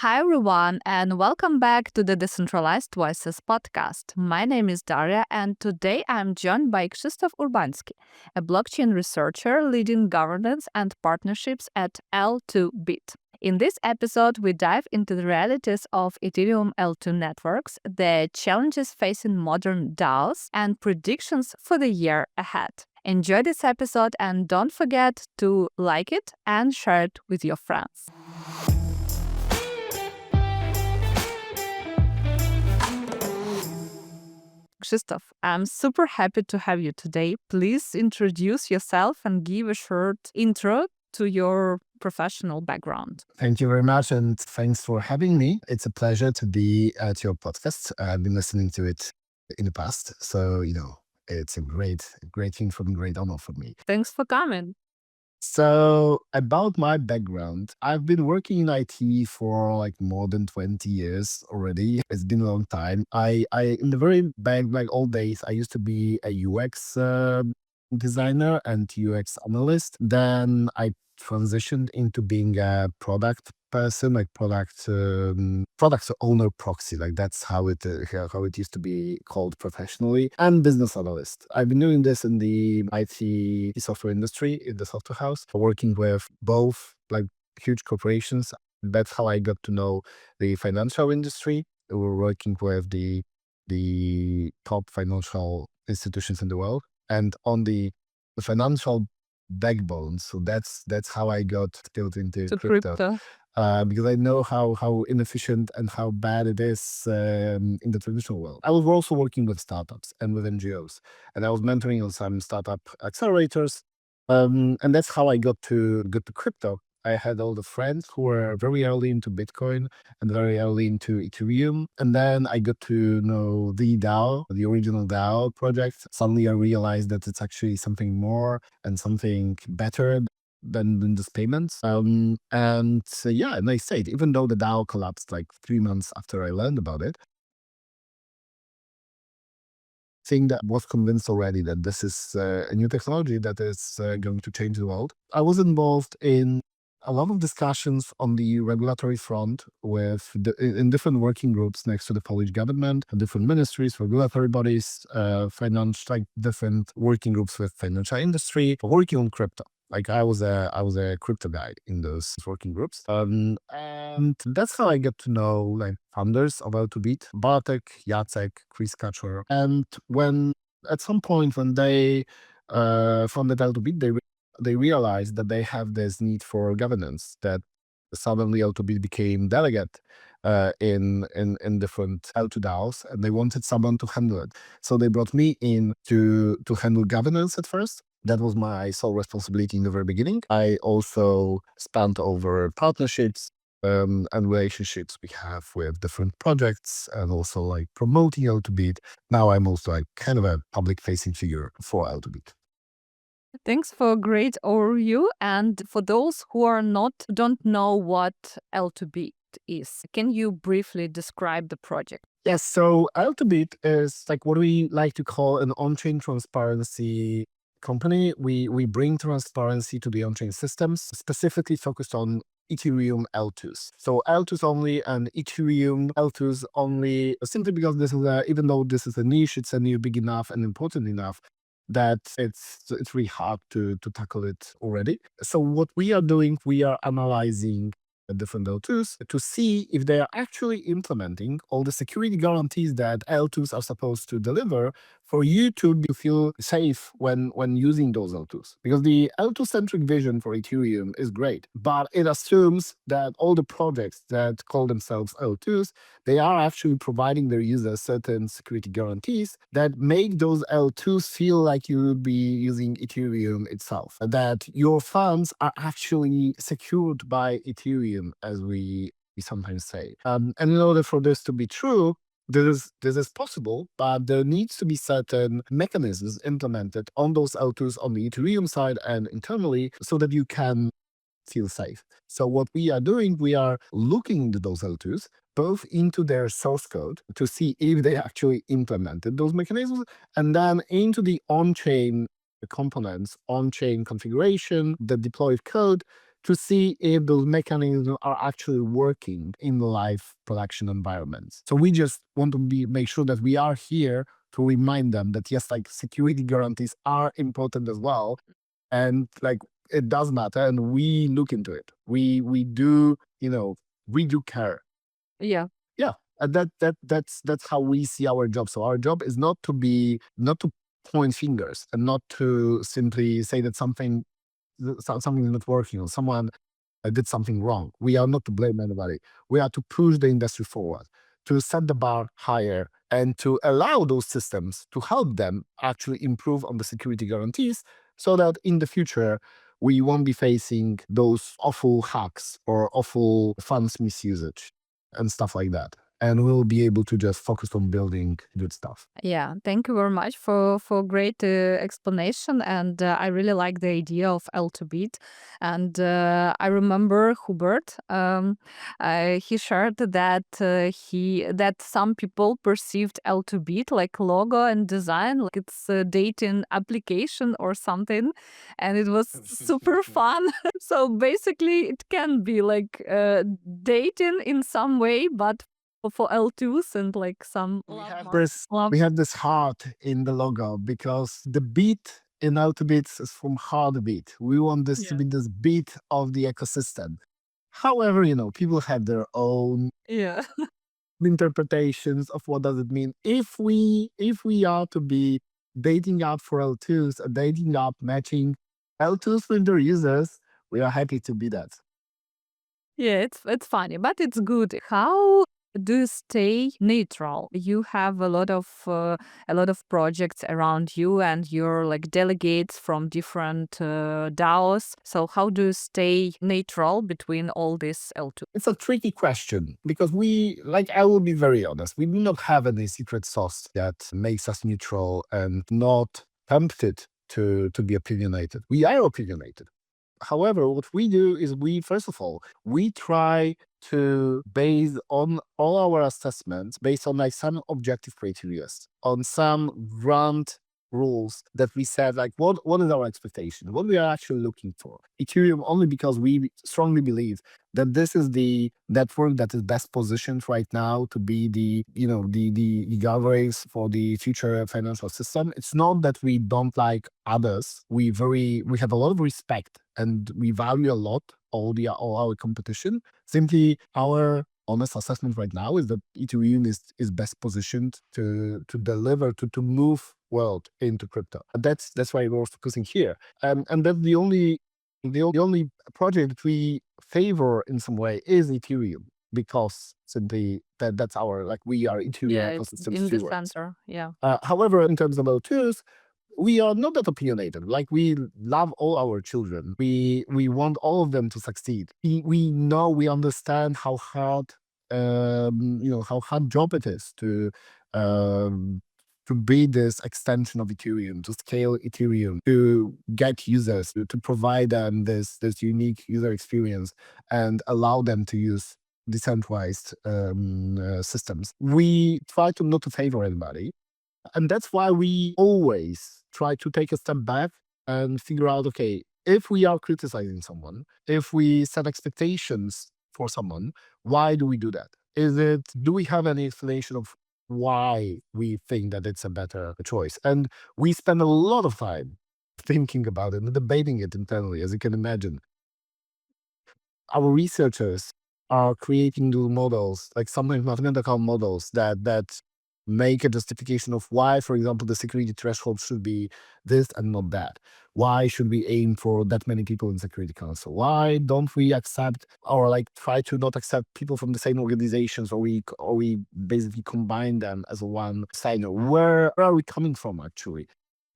Hi, everyone, and welcome back to the Decentralized Voices podcast. My name is Daria, and today I'm joined by Krzysztof Urbański, a blockchain researcher leading governance and partnerships at L2bit. In this episode, we dive into the realities of Ethereum L2 networks, the challenges facing modern DAOs, and predictions for the year ahead. Enjoy this episode and don't forget to like it and share it with your friends. Krzysztof, I'm super happy to have you today. Please introduce yourself and give a short intro to your professional background. Thank you very much, and thanks for having me. It's a pleasure to be at your podcast. I've been listening to it in the past, so it's a great thing for me, great honor for me. Thanks for coming. So about my background, I've been working in IT for like more than 20 years already. It's been a long time. I in the very back, like old days, I used to be a UX designer and UX analyst. Then I transitioned into being a product person, like product owner proxy, like that's how it used to be called professionally, and business analyst. I've been doing this in the IT software industry, in the software house, working with both like huge corporations. That's how I got to know the financial industry. We're working with the top financial institutions in the world, and on the financial backbone. So that's how I got skilled into crypto. Because I know how inefficient and how bad it is in the traditional world. I was also working with startups and with NGOs, and I was mentoring on some startup accelerators, and that's how I got to crypto. I had all the friends who were very early into Bitcoin and very early into Ethereum. And then I got to know the DAO, the original DAO project. Suddenly I realized that it's actually something more and something better than just payments. And I stayed, even though the DAO collapsed like 3 months after I learned about it. Thing that was convinced already that this is a new technology that is going to change the world. I was involved in a lot of discussions on the regulatory front in different working groups next to the Polish government, different ministries, regulatory bodies, different working groups with financial industry, working on crypto. Like I was a crypto guy in those working groups, and that's how I get to know like founders of L2bit, Bartek, Jacek, Chris Kaczor, and when at some point when they founded L2bit, they realized that they have this need for governance, that suddenly L2bit became delegate in different L2 DAOs, and they wanted someone to handle it. So they brought me in to handle governance at first. That was my sole responsibility in the very beginning. I also spanned over partnerships and relationships we have with different projects, and also like promoting L2bit. Now I'm also like kind of a public facing figure for L2bit. Thanks for a great overview. And for those who don't know what L2bit is, can you briefly describe the project? Yes, so L2bit is like what we like to call an on-chain transparency company. We bring transparency to the on-chain systems, specifically focused on Ethereum L2s. So L2s only and Ethereum L2s only, simply because this is even though this is a niche, it's a niche big enough and important enough that it's really hard to tackle it already. So what we are doing, we are analyzing the different L2s to see if they are actually implementing all the security guarantees that L2s are supposed to deliver for you to feel safe when using those L2s. Because the L2-centric vision for Ethereum is great, but it assumes that all the projects that call themselves L2s, they are actually providing their users certain security guarantees that make those L2s feel like you would be using Ethereum itself, that your funds are actually secured by Ethereum, as we sometimes say. And in order for this to be true, this is possible, but there needs to be certain mechanisms implemented on those L2s on the Ethereum side and internally so that you can feel safe. So what we are doing, we are looking into those L2s, both into their source code to see if they actually implemented those mechanisms, and then into the on-chain components, on-chain configuration, the deployed code, to see if those mechanisms are actually working in live production environments. So we just want to make sure that we are here to remind them that yes, like security guarantees are important as well, and like it does matter, and we look into it. We do, we do care. Yeah. Yeah, and that's how we see our job. So our job is not to point fingers and not to simply say that something is not working or someone did something wrong. We are not to blame anybody. We are to push the industry forward, to set the bar higher, and to allow those systems to help them actually improve on the security guarantees so that in the future we won't be facing those awful hacks or awful funds misusage and stuff like that. And we'll be able to just focus on building good stuff. Yeah, thank you very much for great explanation, and I really like the idea of L2 bit. And I remember Hubert. He shared that that some people perceived L2 bit like logo and design, like it's a dating application or something, and it was super fun. So basically, it can be like dating in some way, but for L2s and like some love. We have this heart in the logo because the beat in Autobits is from heartbeat. We want this to Yeah. be this beat of the ecosystem. However, people have their own Yeah. interpretations of what does it mean. If we are to be dating app for L2s, a dating app matching L2s with their users, we are happy to be that. Yeah, it's funny, but it's good. How do you stay neutral? You have a lot of projects around you, and you're like delegates from different DAOs. So how do you stay neutral between all this L2? It's a tricky question because I will be very honest, we do not have any secret sauce that makes us neutral and not tempted to be opinionated. We are opinionated. However, what we do is first of all, we try to base on all our assessments based on like some objective criteria, on some grand rules that we said, like what is our expectation, what we are actually looking for. Ethereum, only because we strongly believe that this is the network that is best positioned right now to be the guardrails for the future financial system. It's not that we don't like others. We have a lot of respect and we value a lot all our competition. Simply our honest assessment right now is that Ethereum is best positioned to deliver to move world into crypto. And that's why we're focusing here. And that's the only project that we favor in some way is Ethereum, because simply that's our, like, we are Ethereum Yeah, it's ecosystem in the stewards. center. Yeah. However, in terms of L2s, we are not that opinionated. Like, we love all our children. We want all of them to succeed. We know, we understand how hard how hard job it is um, to be this extension of Ethereum, to scale Ethereum, to get users, to provide them this unique user experience and allow them to use decentralized systems. We try to not to favor anybody. And that's why we always try to take a step back and figure out, okay, if we are criticizing someone, if we set expectations for someone, why do we do that? Do we have any explanation of why we think that it's a better choice? And we spend a lot of time thinking about it and debating it internally, as you can imagine. Our researchers are creating new models, like sometimes mathematical models that make a justification of why, for example, the security threshold should be this and not that. Why should we aim for that many people in Security Council? Why don't we accept, or like try to not accept people from the same organizations, or we basically combine them as one signer? Where are we coming from actually?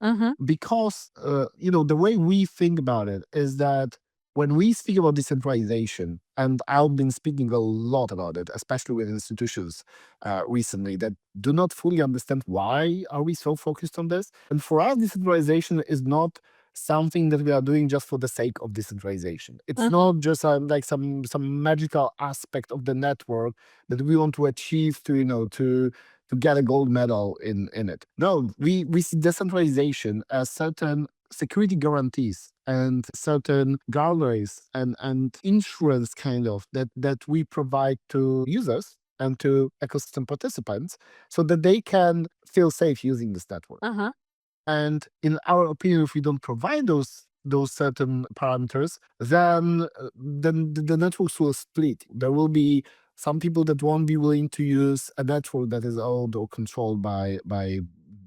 Mm-hmm. Because the way we think about it is that when we speak about decentralization, and I've been speaking a lot about it, especially with institutions recently that do not fully understand why are we so focused on this. And for us, decentralization is not something that we are doing just for the sake of decentralization. It's not just like some magical aspect of the network that we want to achieve to get a gold medal in it. No, we see decentralization as certain security guarantees and certain guardrails and insurance kind of that we provide to users and to ecosystem participants so that they can feel safe using this network. And in our opinion, if we don't provide those certain parameters, then the networks will split. There will be some people that won't be willing to use a network that is owned or controlled by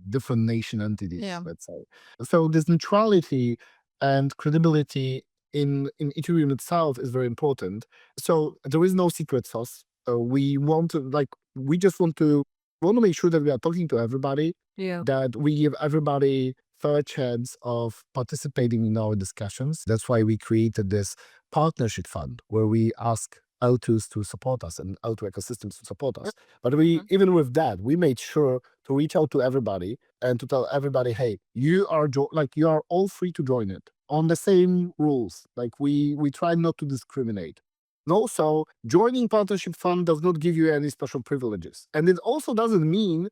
different nation entities, Yeah. let's say. So this neutrality and credibility in Ethereum itself is very important. So there is no secret sauce. We want to we just want to make sure that we are talking to everybody, Yeah. that we give everybody fair chance of participating in our discussions. That's why we created this partnership fund where we ask L2s to support us and L2 ecosystems to support us. But we even with that, we made sure to reach out to everybody and to tell everybody, hey, you are you are all free to join it on the same rules. Like we try not to discriminate. And also, joining partnership fund does not give you any special privileges. And it also doesn't mean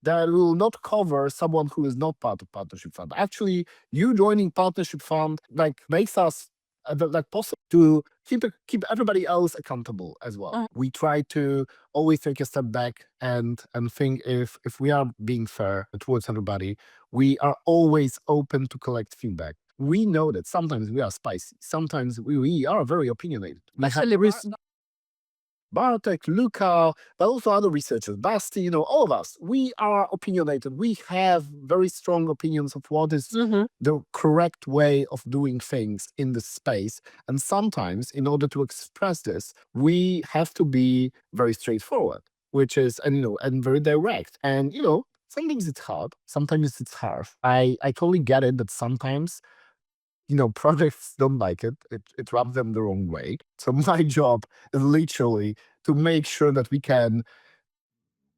that we will not cover someone who is not part of partnership fund. Actually, you joining partnership fund makes us possible to keep everybody else accountable as well. We try to always take a step back and think if we are being fair towards everybody, we are always open to collect feedback. We know that sometimes we are spicy, sometimes we are very opinionated. Especially Bartek, Luca, but also other researchers, Basti, all of us, we are opinionated. We have very strong opinions of what is the correct way of doing things in this space. And sometimes, in order to express this, we have to be very straightforward, which is, and very direct. And, sometimes it's hard, sometimes it's hard. I totally get it that sometimes projects don't like it. It rubs them the wrong way. So my job is literally to make sure that we can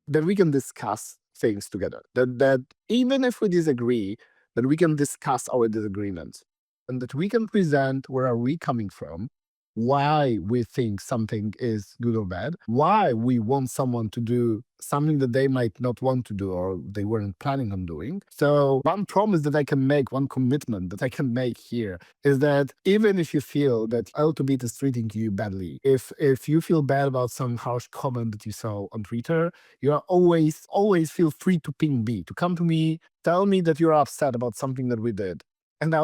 discuss things together. That even if we disagree, that we can discuss our disagreements and that we can present where are we coming from, why we think something is good or bad, why we want someone to do something that they might not want to do or they weren't planning on doing. So one promise that I can make, one commitment that I can make here is that even if you feel that L2Bit is treating you badly, if you feel bad about some harsh comment that you saw on Twitter, you are always feel free to ping me, to come to me, tell me that you're upset about something that we did. And I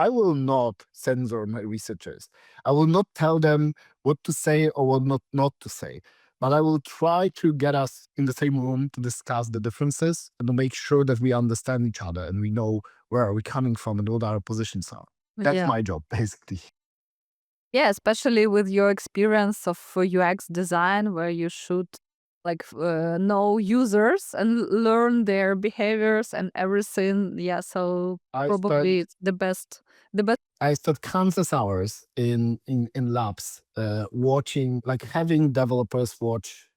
will not censor my researchers. I will not tell them what to say or what not to say. But I will try to get us in the same room to discuss the differences and to make sure that we understand each other and we know where are we coming from and what our positions are. That's my job, basically. Yeah, especially with your experience of UX design, where you should know users and learn their behaviors and everything. Yeah, so probably it's the best. I spent countless hours in labs watching, having developers watch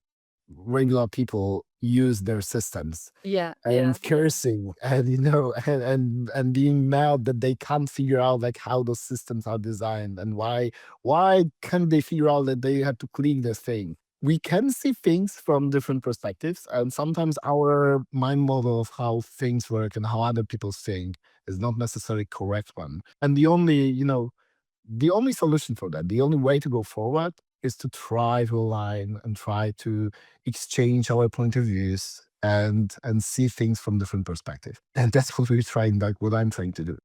regular people use their systems. Yeah, and cursing and and being mad that they can't figure out how those systems are designed and why can't they figure out that they have to click this thing. We can see things from different perspectives, and sometimes our mind model of how things work and how other people think is not necessarily correct one. And the only solution for that, the only way to go forward is to try to align and try to exchange our point of views and see things from different perspectives. And that's what what I'm trying to do.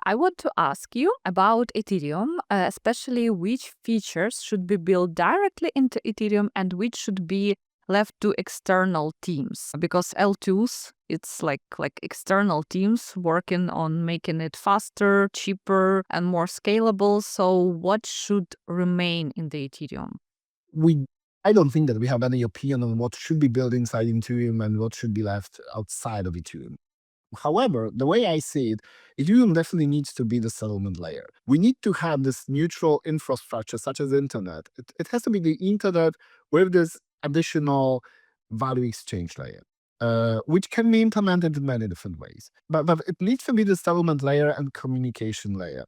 I want to ask you about Ethereum, especially which features should be built directly into Ethereum and which should be left to external teams, because L2s, it's like external teams working on making it faster, cheaper, and more scalable. So what should remain in the Ethereum? I don't think that we have any opinion on what should be built inside Ethereum and what should be left outside of Ethereum. However, the way I see it, Ethereum definitely needs to be the settlement layer. We need to have this neutral infrastructure, such as internet. It has to be the internet with this additional value exchange layer, which can be implemented in many different ways. But it needs to be the settlement layer and communication layer,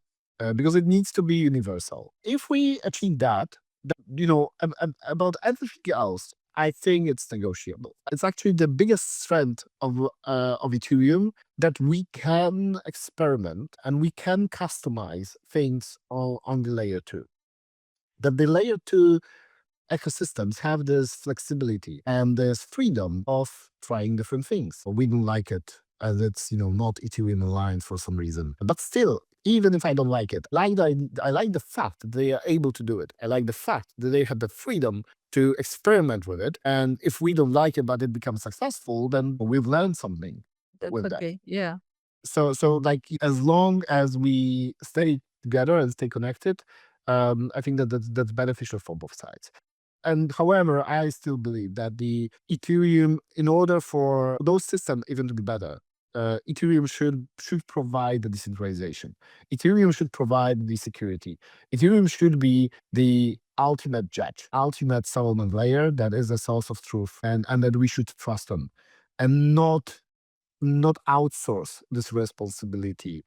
because it needs to be universal. If we achieve that, about everything else I think it's negotiable. It's actually the biggest strength of Ethereum, that we can experiment and we can customize things on the layer two. That the layer two ecosystems have this flexibility and this freedom of trying different things. We don't like it as it's, not Ethereum aligned for some reason. But still, even if I don't like it, I like the fact that they are able to do it. I like the fact that they have the freedom to experiment with it. And if we don't like it, but it becomes successful, then we've learned something That with could that. be, yeah. So like, as long as we stay together and stay connected, I think that's beneficial for both sides. And however, I still believe that the Ethereum, in order for those systems even to be better, Ethereum should provide the decentralization. Ethereum should provide the security. Ethereum should be the ultimate judge, ultimate settlement layer that is a source of truth, and that we should trust on, and not outsource this responsibility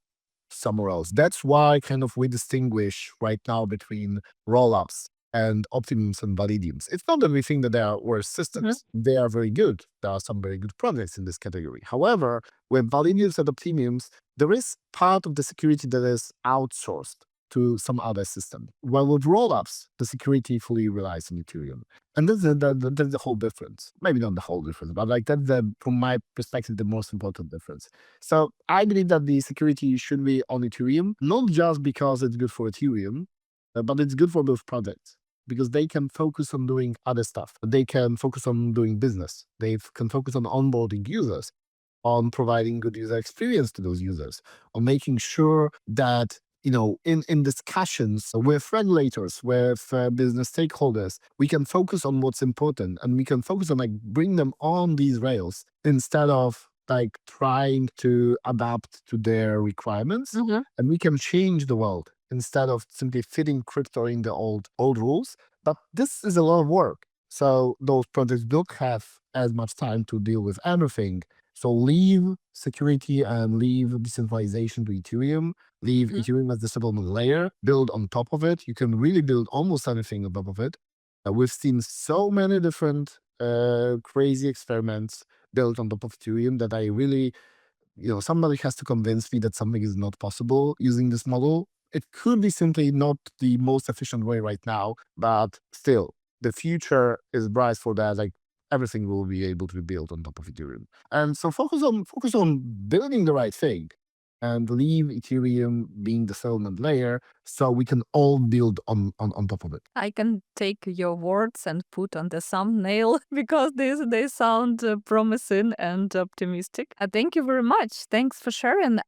somewhere else. That's why kind of we distinguish right now between rollups and optimums and validiums. It's not that we think that they are worse systems. They are very good. There are some very good projects in this category. However, with validiums and optimiums, there is part of the security that is outsourced to some other system. While with rollups, the security fully relies on Ethereum. And that's the whole difference. Maybe not the whole difference, but like that's from my perspective, the most important difference. So I believe that the security should be on Ethereum, not just because it's good for Ethereum, but it's good for both projects, because they can focus on doing other stuff. They can focus on doing business. They can focus on onboarding users, on providing good user experience to those users, on making sure that in discussions with regulators, with business stakeholders, we can focus on what's important, and we can focus on like bring them on these rails instead of like trying to adapt to their requirements. And we can change the world instead of simply fitting crypto in the old rules. But this is a lot of work. So those projects don't have as much time to deal with everything. So leave security and leave decentralization to Ethereum. Leave Ethereum as the settlement layer, build on top of it. You can really build almost anything on top of it. We've seen so many different crazy experiments built on top of Ethereum that I really, somebody has to convince me that something is not possible using this model. It could be simply not the most efficient way right now, but still, the future is bright for that. Like, everything will be able to be built on top of Ethereum. And so focus on building the right thing, and leave Ethereum being the settlement layer so we can all build on top of it. I can take your words and put on the thumbnail because they sound promising and optimistic. Thank you very much. Thanks for sharing.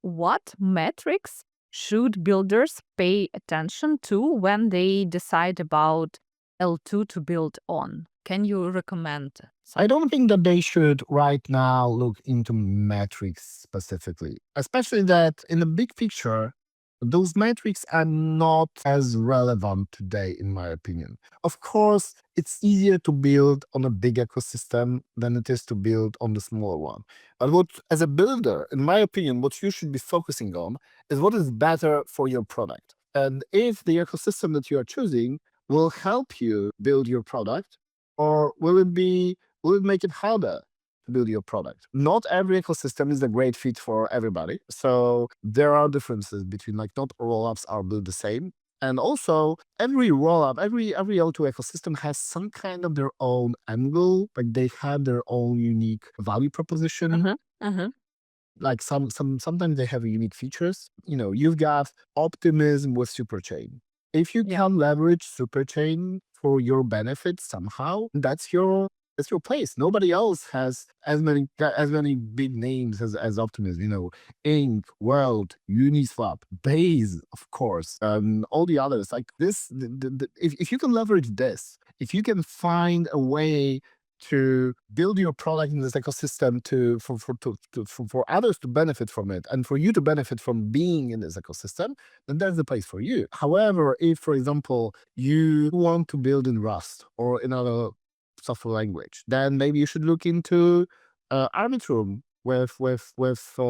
What metrics should builders pay attention to when they decide about L2 to build on? Can you recommend I don't think that they should right now look into metrics specifically, especially that in the big picture, those metrics are not as relevant today, in my opinion. Of course, it's easier to build on a big ecosystem than it is to build on the smaller one. But as a builder, in my opinion, what you should be focusing on is what is better for your product. And if the ecosystem that you are choosing will help you build your product, or will it make it harder to build your product? Not every ecosystem is a great fit for everybody. So there are differences between, like, not all rollups are built the same. And also every rollup, every L2 ecosystem has some kind of their own angle. Like, they have their own unique value proposition. Like sometimes they have unique features. You've got optimism with superchain. If you can leverage superchain for your benefit somehow, that's your place. Nobody else has as many big names as Optimism. Inc, World, Uniswap, Base, of course, all the others like this. If you can leverage this, if you can find a way to build your product in this ecosystem for others to benefit from it, and for you to benefit from being in this ecosystem, then that's the place for you. However, if, for example, you want to build in Rust or another software language, then maybe you should look into Arbitrum with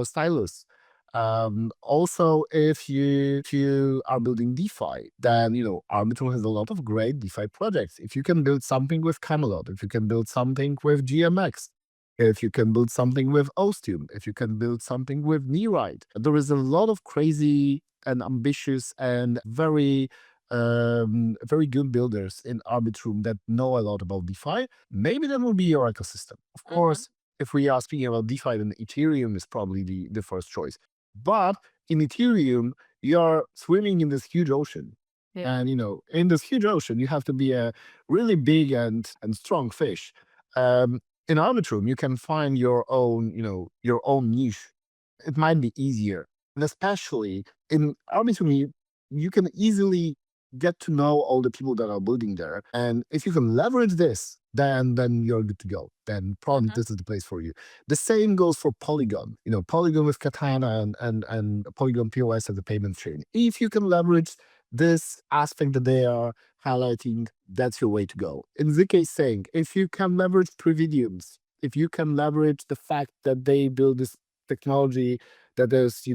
Stylus. Also, if you are building DeFi, then Arbitrum has a lot of great DeFi projects. If you can build something with Camelot, if you can build something with GMX, if you can build something with Ostium, if you can build something with Neurite, there is a lot of crazy and ambitious and very good builders in Arbitrum that know a lot about DeFi. Maybe that will be your ecosystem. Of course, if we are speaking about DeFi, then Ethereum is probably the first choice. But in Ethereum, you're swimming in this huge ocean. Yeah. And in this huge ocean, you have to be a really big and strong fish. Um, in Arbitrum, you can find your own niche. It might be easier. And especially in Arbitrum, you can easily get to know all the people that are building there. And if you can leverage this, then you're good to go. Then probably this is the place for you. The same goes for Polygon. Polygon with Katana and Polygon POS as a payment chain. If you can leverage this aspect that they are highlighting, that's your way to go. In ZK is saying, if you can leverage Previdiums, if you can leverage the fact that they build this technology that is,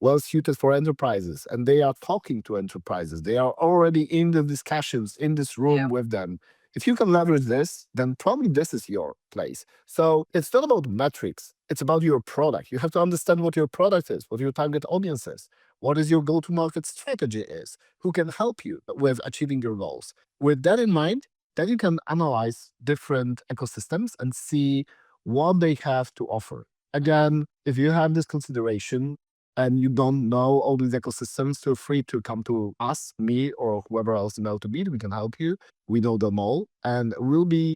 well suited for enterprises, and they are talking to enterprises, they are already in the discussions in this room with them. If you can leverage this, then probably this is your place. So it's not about metrics, it's about your product. You have to understand what your product is, what your target audience is, what is your go-to-market strategy is, who can help you with achieving your goals. With that in mind, then you can analyze different ecosystems and see what they have to offer. Again, if you have this consideration and you don't know all these ecosystems, feel free to come to us, me, or whoever else in L2B. We can help you. We know them all. And we'll be,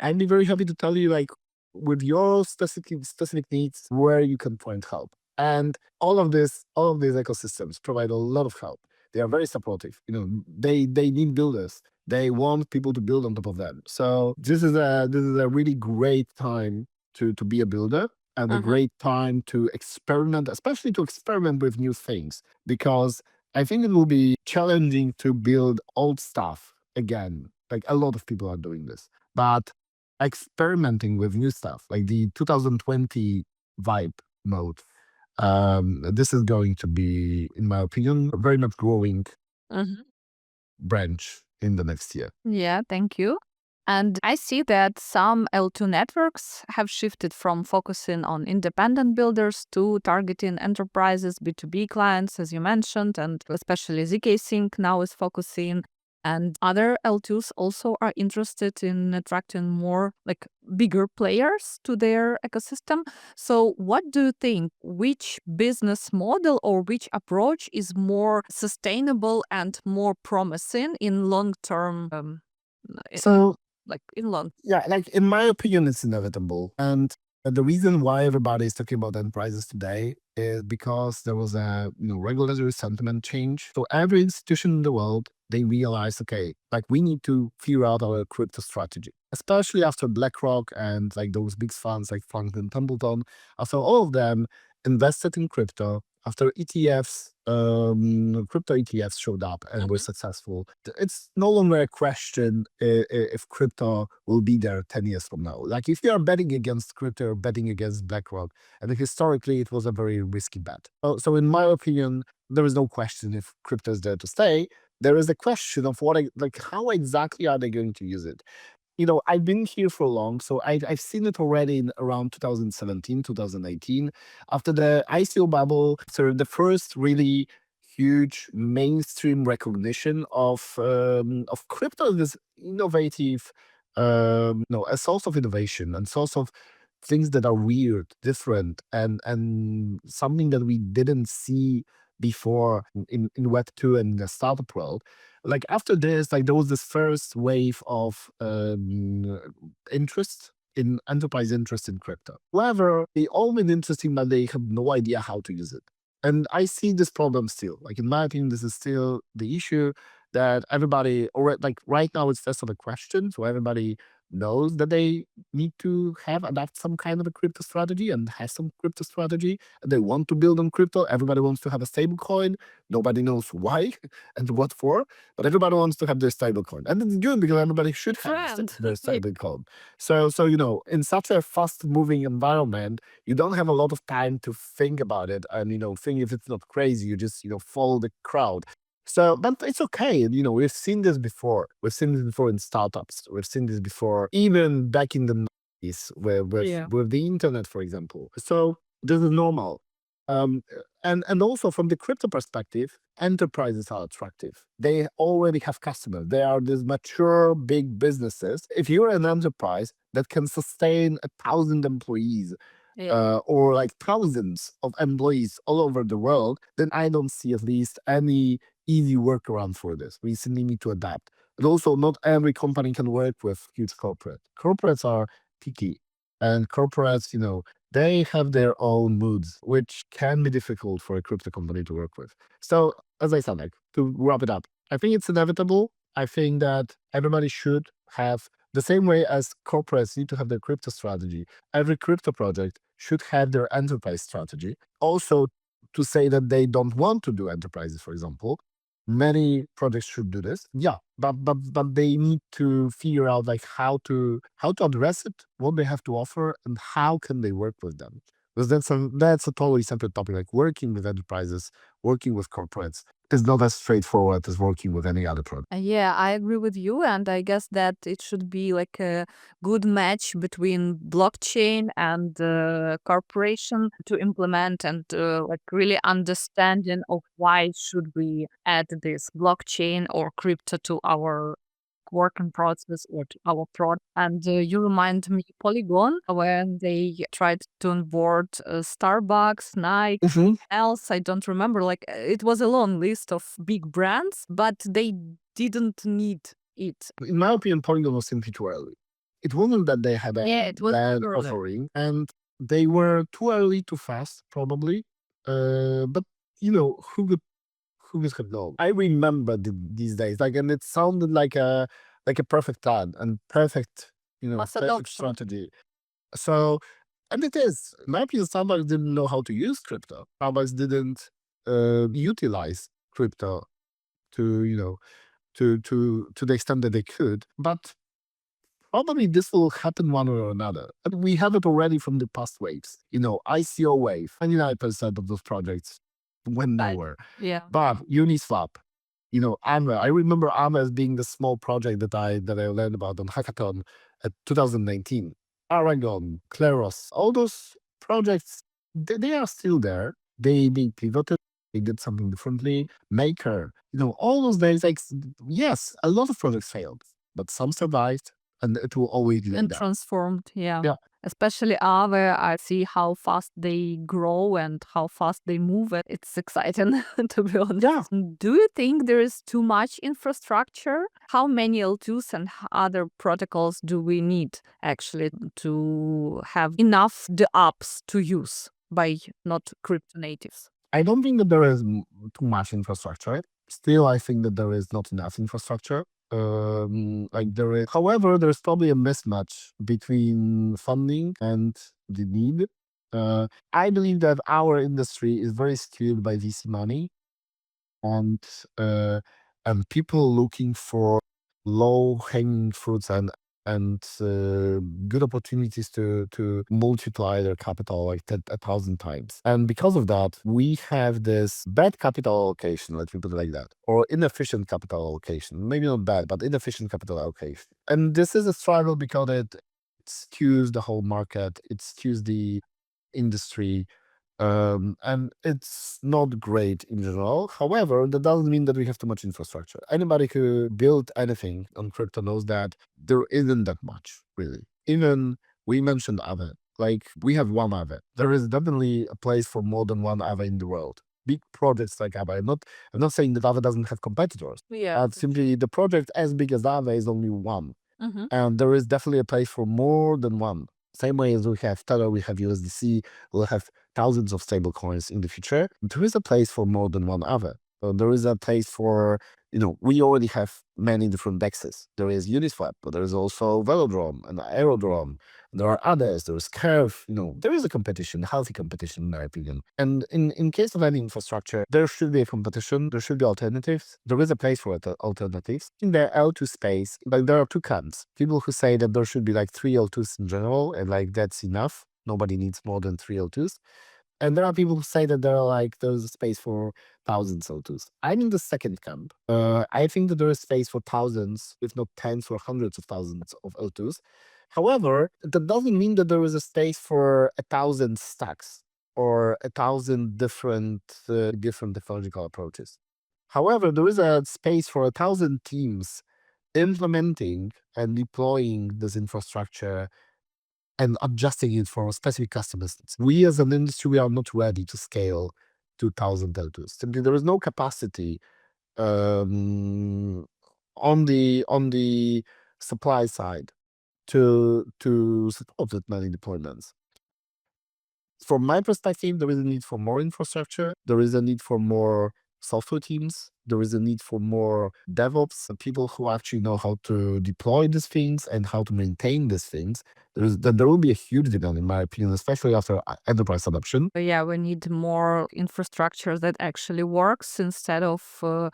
I'd be very happy to tell you, like, with your specific needs, where you can find help. And all of these ecosystems provide a lot of help. They are very supportive. They need builders. They want people to build on top of them. So this is a really great time to be a builder, and a great time to experiment, especially to experiment with new things, because I think it will be challenging to build old stuff again. Like, a lot of people are doing this, but experimenting with new stuff, like the 2020 vibe mode, this is going to be, in my opinion, a very much growing branch in the next year. Yeah, thank you. And I see that some L2 networks have shifted from focusing on independent builders to targeting enterprises, B2B clients, as you mentioned, and especially ZK Sync now is focusing. And other L2s also are interested in attracting more bigger players to their ecosystem. So what do you think? Which business model or which approach is more sustainable and more promising in long term? So In long. yeah, like, in my opinion, it's inevitable. And the reason why everybody is talking about enterprises today is because there was a regulatory sentiment change. So every institution in the world, they realized, okay, like, we need to figure out our crypto strategy, especially after BlackRock and like those big funds like Franklin Templeton, after all of them invested in crypto, after crypto ETFs showed up and were successful. It's no longer a question if crypto will be there 10 years from now. Like, if you are betting against crypto or betting against BlackRock, and historically it was a very risky bet. So in my opinion, there is no question if crypto is there to stay. There is a question of how exactly are they going to use it? I've been here for long, so I've seen it already in around 2017, 2018. After the ICO bubble, so the first really huge mainstream recognition of crypto as this innovative, a source of innovation and source of things that are weird, different, and something that we didn't see before in Web2 and the startup world. Like, after this, like, there was this first wave of interest in enterprise interest in crypto. However, they all been interesting, but they have no idea how to use it. And I see this problem still. Like, in my opinion, this is still the issue that everybody, or like right now, it's less of a question. So everybody knows that they need to adapt some kind of a crypto strategy and has some crypto strategy. And they want to build on crypto. Everybody wants to have a stable coin. Nobody knows why and what for, but everybody wants to have their stable coin. And it's good because everybody should have their stable coin. So, in such a fast moving environment, you don't have a lot of time to think about it and, think if it's not crazy, you just, follow the crowd. So, but it's okay. We've seen this before. We've seen this before in startups. We've seen this before, even back in the 90s, with the internet, for example. So this is normal. And also from the crypto perspective, enterprises are attractive. They already have customers. They are these mature big businesses. If you're an enterprise that can sustain 1,000 employees, or like thousands of employees all over the world, then I don't see at least any easy workaround for this. We simply need to adapt. And also, not every company can work with huge corporate. Corporates are picky, and corporates, they have their own moods, which can be difficult for a crypto company to work with. So, as I said, like to wrap it up, I think it's inevitable. I think that everybody should have the same way as corporates need to have their crypto strategy. Every crypto project should have their enterprise strategy. Also, to say that they don't want to do enterprises, for example, many projects should do this. Yeah, but they need to figure out like how to address it, what they have to offer, and how can they work with them. Because that's a totally separate topic. Like working with enterprises, working with corporates is not as straightforward as working with any other product. Yeah, I agree with you. And I guess that it should be like a good match between blockchain and corporation to implement and like really understanding of why should we add this blockchain or crypto to our working process or to our product. And you remind me Polygon when they tried to onboard Starbucks, Nike, else I don't remember. Like it was a long list of big brands, but they didn't need it. In my opinion, Polygon was simply too early. It wasn't that they had a It was bad too early. offering, and they were too early, too fast, probably. But who would have known? I remember these days, like, and it sounded like a perfect plan and perfect, Mass perfect adoption. strategy. So, and it is. In my opinion, Starbucks didn't know how to use crypto. Starbucks didn't utilize crypto to, to the extent that they could. But probably this will happen one way or another. And we have it already from the past waves. ICO wave, 29% of those projects went nowhere. Yeah. But Uniswap, Aave. I remember Aave as being the small project that I learned about on Hackathon at 2019. Aragon, Kleros, all those projects, they are still there. They pivoted. They did something differently. Maker, all those days, like, yes, a lot of projects failed, but some survived, and it will always be like And that. transformed, yeah. Yeah. Especially Aave, I see how fast they grow and how fast they move. And it's exciting, to be honest. Yeah. Do you think there is too much infrastructure? How many L2s and other protocols do we need actually to have enough the apps to use by not crypto natives? I don't think that there is too much infrastructure. Still, I think that there is not enough infrastructure. Like there is, however, there's probably a mismatch between funding and the need. I believe that our industry is very skewed by VC money, and uh, people looking for low hanging fruits and good opportunities to multiply their capital like 1,000 times. And because of that, we have this bad capital allocation, let's put it like that, or inefficient capital allocation. Maybe not bad, but inefficient capital allocation. And this is a struggle because it skews the whole market, it skews the industry, and it's not great in general. However, that doesn't mean that we have too much infrastructure. Anybody who built anything on crypto knows that there isn't that much, really. Even we mentioned Aave. Like, we have one Aave. There is definitely a place for more than one Aave in the world. Big projects like Aave. I'm not saying that Aave doesn't have competitors. Yeah. Simply the project as big as Aave is only one. Mm-hmm. And there is definitely a place for more than one. Same way as we have Tether, we have USDC, we'll have thousands of stable coins in the future. There is a place for more than one Aave. So there is a place for we already have many different dexes. There is Uniswap, but there is also Velodrome and Aerodrome. There are others. There is Curve. There is a competition, healthy competition, in my opinion. And in case of any infrastructure, there should be a competition. There should be alternatives. There is a place for alternatives. In the L2 space, there are two camps. People who say that there should be like 3 L2s in general, and that's enough. Nobody needs more than 3 L2s. And there are people who say that there's a space for thousands L2s. I'm in the second camp. I think that there is space for thousands, if not tens or hundreds of thousands of L2s. However, that doesn't mean that there is a space for 1,000 stacks or 1,000 different technological approaches. However, there is a space for 1,000 teams implementing and deploying this infrastructure and adjusting it for specific customers. We as an industry, we are not ready to scale 2,000 L2s. Simply, there is no capacity on the supply side to support that many deployments. From my perspective, there is a need for more infrastructure. There is a need for more software teams. There is a need for more DevOps, people who actually know how to deploy these things and how to maintain these things. There will be a huge demand, in my opinion, especially after enterprise adoption. Yeah, we need more infrastructure that actually works instead of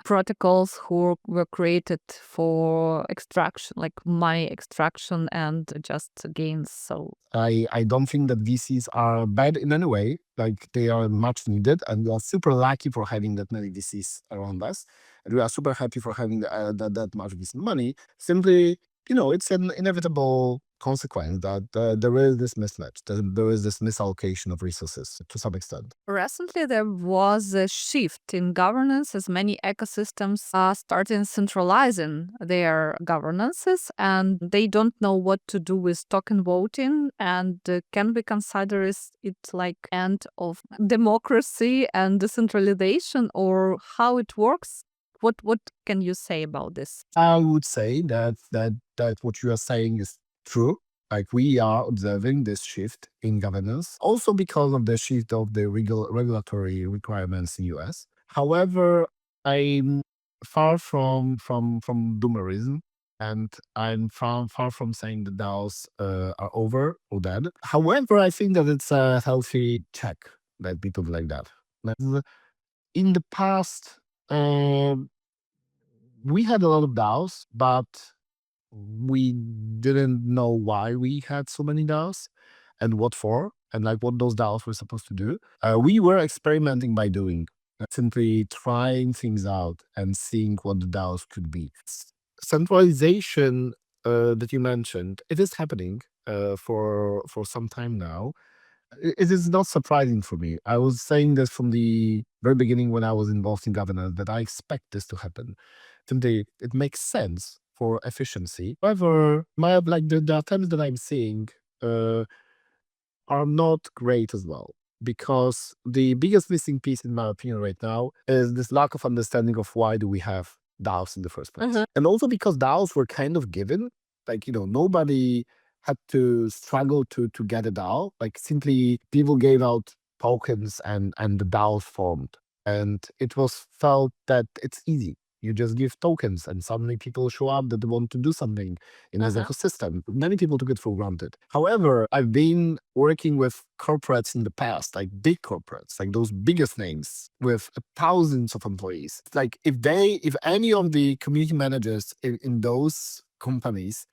protocols who were created for extraction, like money extraction and just gains. So I don't think that VCs are bad in any way. Like, they are much needed, and we are super lucky for having that many VCs around us, and we are super happy for having that much VC money. Simply, it's an inevitable consequence that there is this mismatch, that there is this misallocation of resources to some extent. recently, there was a shift in governance as many ecosystems are starting centralizing their governances, and they don't know what to do with token voting, and can we consider it like end of democracy and decentralization, or how it works? What can you say about this? I would say that what you are saying is true. Like, we are observing this shift in governance, also because of the shift of the regulatory requirements in US. However, I'm far from doomerism, and I'm far from saying the DAOs are over or dead. However, I think that it's a healthy check that people like that. Like, in the past, we had a lot of DAOs, but we didn't know why we had so many DAOs and what for, and like what those DAOs were supposed to do. We were experimenting by doing, simply trying things out and seeing what the DAOs could be. Centralization that you mentioned, it is happening for some time now. It is not surprising for me. I was saying this from the very beginning when I was involved in governance, that I expect this to happen. Simply, it makes sense for efficiency. However, the attempts that I'm seeing uh, are not great as well, because the biggest missing piece, in my opinion, right now is this lack of understanding of why do we have DAOs in the first place. And also because DAOs were kind of given, like, nobody had to struggle to get a DAO. Like, simply people gave out tokens and the DAOs formed. And it was felt that it's easy. You just give tokens and suddenly people show up that they want to do something in this ecosystem. Many people took it for granted. However, I've been working with corporates in the past, like big corporates, like those biggest names with thousands of employees. Like, if any of the community managers in those companies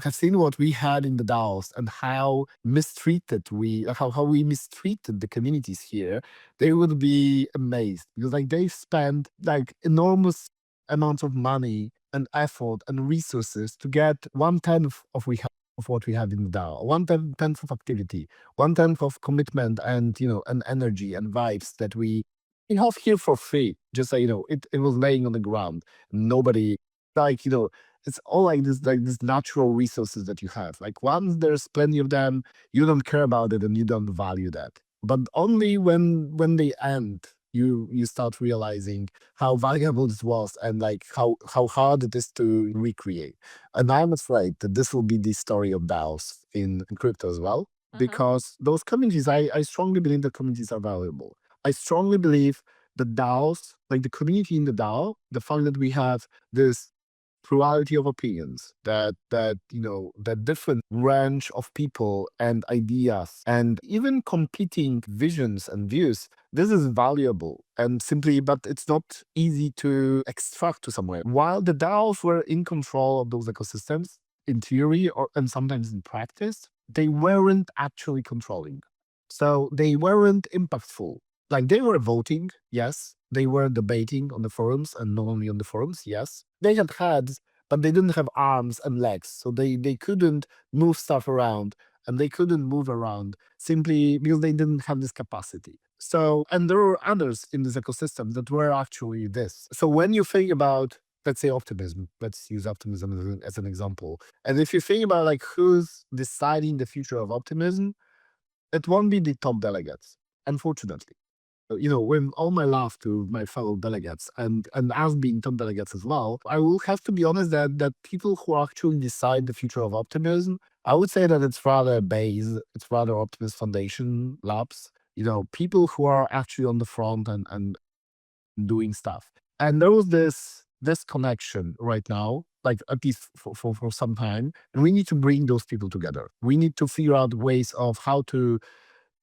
have seen what we had in the DAOs and how how we mistreated the communities here, they would be amazed, because like they spend like enormous amounts of money and effort and resources to get 1/10 of what we have in the DAO, 1/10 of activity, 1/10 of commitment and and energy and vibes that we have here for free. Just so it was laying on the ground. Nobody, like, it's all like this natural resources that you have. Like, once there's plenty of them, you don't care about it and you don't value that. But only when they end, you start realizing how valuable this was, and like how hard it is to recreate. And I'm afraid that this will be the story of DAOs in crypto as well, because those communities, I strongly believe that communities are valuable. I strongly believe the DAOs, like the community in the DAO, the fact that we have this plurality of opinions, that different range of people and ideas and even competing visions and views, this is valuable and simply, but it's not easy to extract to somewhere. While the DAOs were in control of those ecosystems in theory and sometimes in practice, they weren't actually controlling. So they weren't impactful. Like they were voting, yes. They were debating on the forums, and not only on the forums, yes. They had heads, but they didn't have arms and legs. So they couldn't move stuff around, and they couldn't move around simply because they didn't have this capacity. So, and there were others in this ecosystem that were actually this. So when you think about, let's say, optimism, let's use optimism as an example. And if you think about like who's deciding the future of optimism, it won't be the top delegates, unfortunately. With all my love to my fellow delegates and as being top delegates as well, I will have to be honest that people who actually decide the future of optimism, I would say that it's rather base, it's rather Optimist Foundation labs, people who are actually on the front and doing stuff. And there was this connection right now, like at least for some time, and we need to bring those people together. We need to figure out ways of how to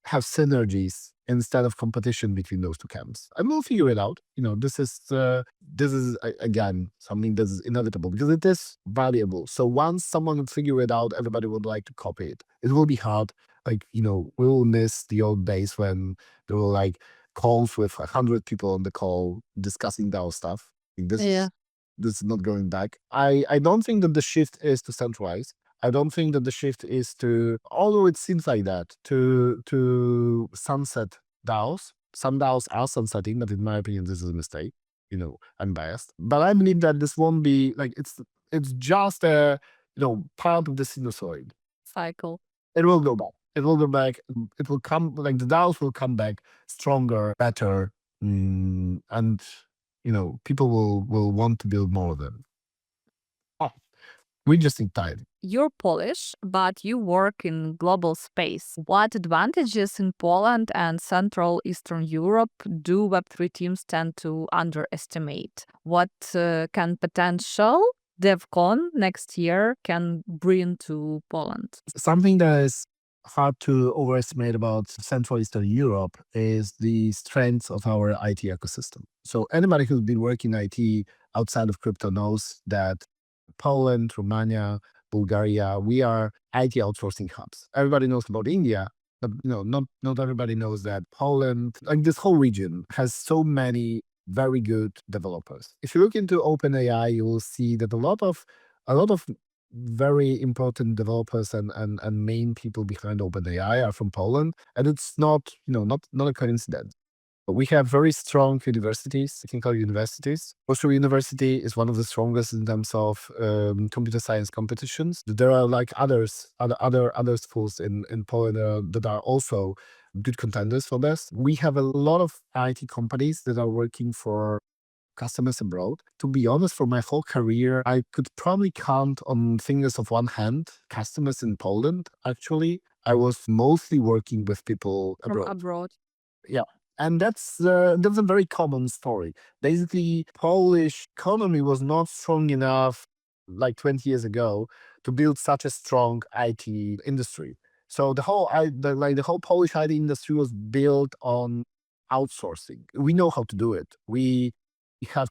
have synergies instead of competition between those two camps. And we'll figure it out. Again something that is inevitable because it is valuable. So once someone would figure it out, everybody would like to copy it. It will be hard. Like, we'll miss the old days when there were like calls with 100 people on the call discussing DAO stuff. Like, Yeah. this is not going back. I don't think that the shift is to centralize. I don't think that the shift is to, although it seems like that, to sunset DAOs. Some DAOs are sunsetting, but in my opinion, this is a mistake. I'm biased, but I believe that this won't be like it's just a part of the sinusoid. Cycle. It will go back. It will go back. It will come, like the DAOs will come back stronger, better, and people will want to build more of them. We just need time. You're Polish, but you work in global space. What advantages in Poland and Central Eastern Europe do Web3 teams tend to underestimate? What can potential DevCon next year can bring to Poland? Something that is hard to overestimate about Central Eastern Europe is the strength of our IT ecosystem. So anybody who's been working IT outside of crypto knows that Poland, Romania, Bulgaria, we are IT outsourcing hubs. Everybody knows about India, but not everybody knows that Poland, like this whole region, has so many very good developers. If you look into OpenAI, you will see that a lot of very important developers and main people behind OpenAI are from Poland, and it's not a coincidence. We have very strong universities, technical universities. Warsaw University is one of the strongest in terms of computer science competitions. There are like other schools in Poland that are also good contenders for this. We have a lot of IT companies that are working for customers abroad. To be honest, for my whole career, I could probably count on fingers of one hand customers in Poland. Actually, I was mostly working with people From abroad. abroad. Yeah. And that's a very common story. Basically, Polish economy was not strong enough like 20 years ago to build such a strong IT industry. So the whole Polish IT industry was built on outsourcing. We know how to do it. We have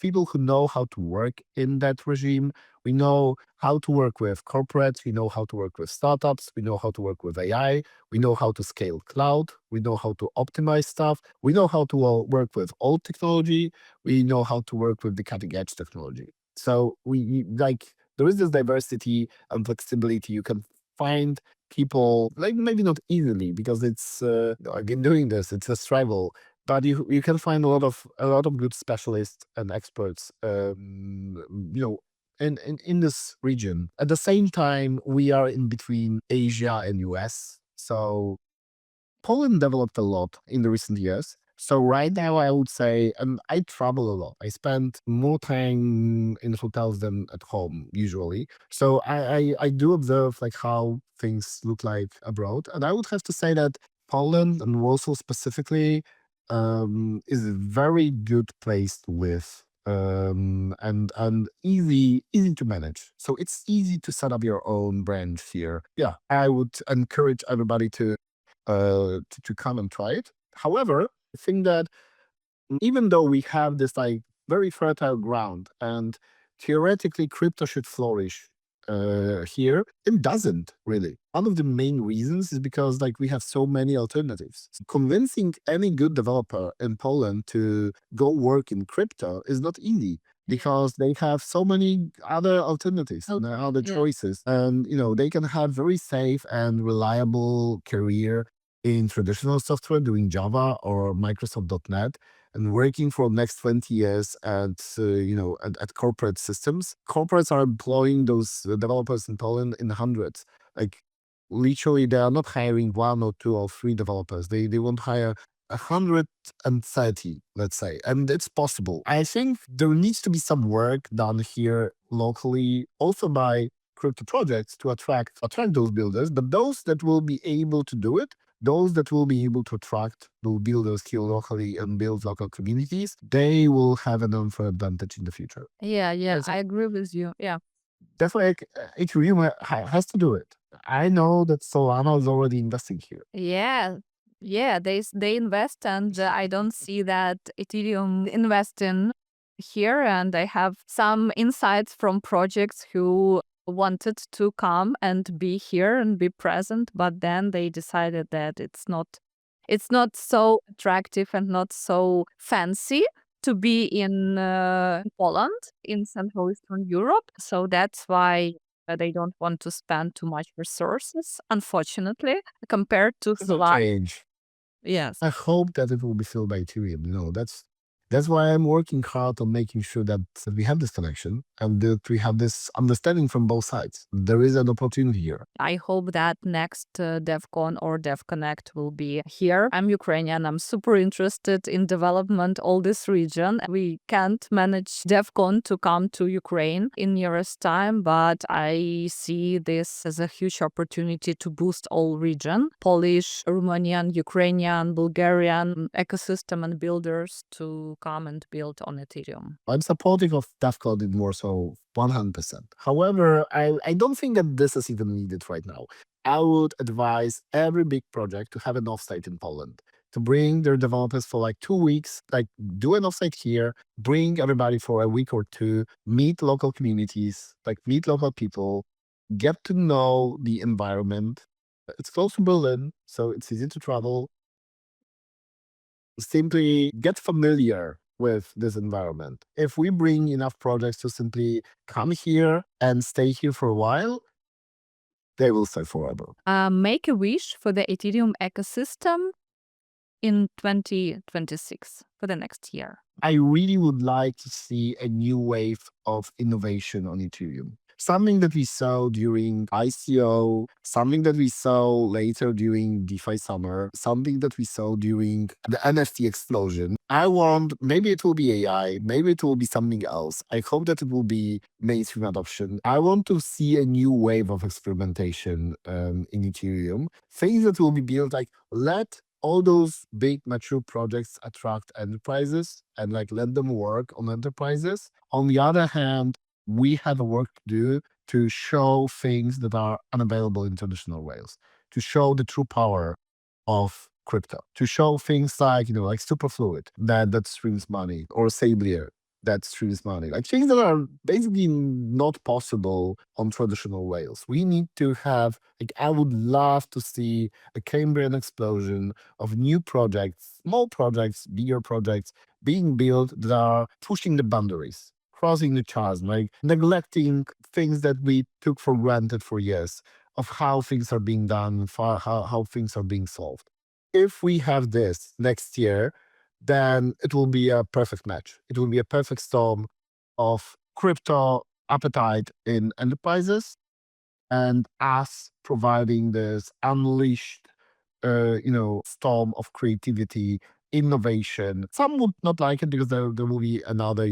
people who know how to work in that regime. We know how to work with corporates. We know how to work with startups. We know how to work with AI. We know how to scale cloud. We know how to optimize stuff. We know how to work with old technology. We know how to work with the cutting edge technology. So there is this diversity and flexibility. You can find people, like maybe not easily because it's I've been doing this. It's a struggle, but you can find a lot of good specialists and experts, in this region. At the same time, we are in between Asia and US. So Poland developed a lot in the recent years. So right now, I would say, and I travel a lot. I spend more time in hotels than at home usually. So I do observe like how things look like abroad, and I would have to say that Poland and Warsaw specifically is a very good place to live, and easy to manage. So it's easy to set up your own brand here. Yeah, I would encourage everybody to come and try it. However, I think that even though we have this like very fertile ground and theoretically crypto should flourish here, it doesn't really. One of the main reasons is because like we have so many alternatives. Convincing any good developer in Poland to go work in crypto is not easy because they have so many other alternatives and other choices, and they can have very safe and reliable career in traditional software doing Java or Microsoft.net and working for next 20 years at corporate systems. Corporates are employing those developers in Poland in hundreds. Like literally, they are not hiring one or two or three developers. They won't hire 130, let's say, and it's possible. I think there needs to be some work done here locally, also by crypto projects to attract those builders, but those that will be able to do it, those that will be able to attract those builders here locally and build local communities, they will have an unfair advantage in the future. Yeah, I agree with you. Yeah. That's why Ethereum has to do it. I know that Solana is already investing here. Yeah, they invest, and I don't see that Ethereum invest in here. And I have some insights from projects who wanted to come and be here and be present, but then they decided that it's not so attractive and not so fancy to be in Poland, in Central Eastern Europe. So that's why they don't want to spend too much resources, unfortunately, compared to This will Solana. change. Yes. I hope that it will be filled by Ethereum. That's why I'm working hard on making sure that we have this connection and that we have this understanding from both sides. There is an opportunity here. I hope that next DevCon or DevConnect will be here. I'm Ukrainian. I'm super interested in development all this region. We can't manage DevCon to come to Ukraine in nearest time, but I see this as a huge opportunity to boost all region, Polish, Romanian, Ukrainian, Bulgarian ecosystem and builders to come and build on Ethereum. I'm supportive of DevCon in Warsaw 100%. However, I don't think that this is even needed right now. I would advise every big project to have an offsite in Poland, to bring their developers for like 2 weeks, like do an offsite here, bring everybody for a week or two, meet local communities, like meet local people, get to know the environment. It's close to Berlin, so it's easy to travel. Simply get familiar with this environment. If we bring enough projects to simply come here and stay here for a while, they will stay forever. Make a wish for the Ethereum ecosystem in 2026 for the next year. I really would like to see a new wave of innovation on Ethereum. Something that we saw during ICO, something that we saw later during DeFi summer, something that we saw during the NFT explosion. I want, maybe it will be AI, maybe it will be something else. I hope that it will be mainstream adoption. I want to see a new wave of experimentation in Ethereum. Things that will be built, like let all those big mature projects attract enterprises and like let them work on enterprises. On the other hand, we have a work to do to show things that are unavailable in traditional rails, to show the true power of crypto, to show things like Superfluid that streams money, or Sablier that streams money, like things that are basically not possible on traditional rails. We need to have, like, I would love to see a Cambrian explosion of new projects, small projects, bigger projects being built that are pushing the boundaries, crossing the chasm, like neglecting things that we took for granted for years of how things are being done, how things are being solved. If we have this next year, then it will be a perfect match. It will be a perfect storm of crypto appetite in enterprises and us providing this unleashed, storm of creativity, innovation. Some would not like it because there will be another,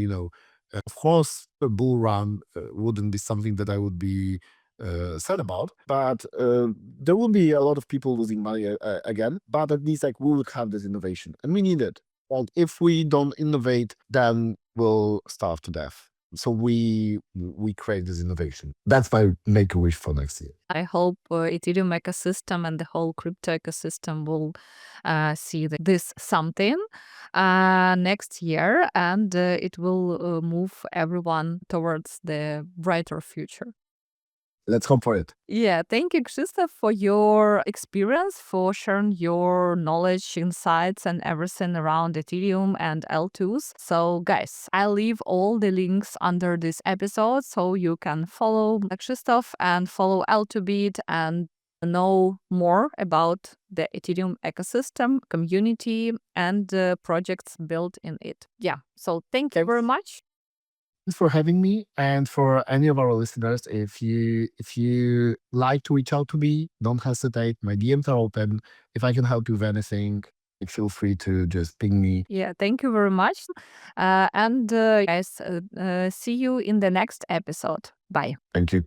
of course, a bull run wouldn't be something that I would be sad about, but there will be a lot of people losing money again. But at least like we will have this innovation, and we need it. And if we don't innovate, then we'll starve to death. So we create this innovation. That's my make a wish for next year. I hope Ethereum ecosystem and the whole crypto ecosystem will see this something next year, and it will move everyone towards the brighter future. Let's hope for it. Yeah, thank you, Krzysztof, for your experience, for sharing your knowledge, insights, and everything around Ethereum and L2s. So, guys, I'll leave all the links under this episode so you can follow Krzysztof and follow L2Bit and know more about the Ethereum ecosystem, community, and projects built in it. Yeah, so thank you very much. Thanks for having me, and for any of our listeners, if you like to reach out to me, don't hesitate. My DMs are open. If I can help you with anything, feel free to just ping me. Yeah, thank you very much. And guys, see you in the next episode. Bye. Thank you.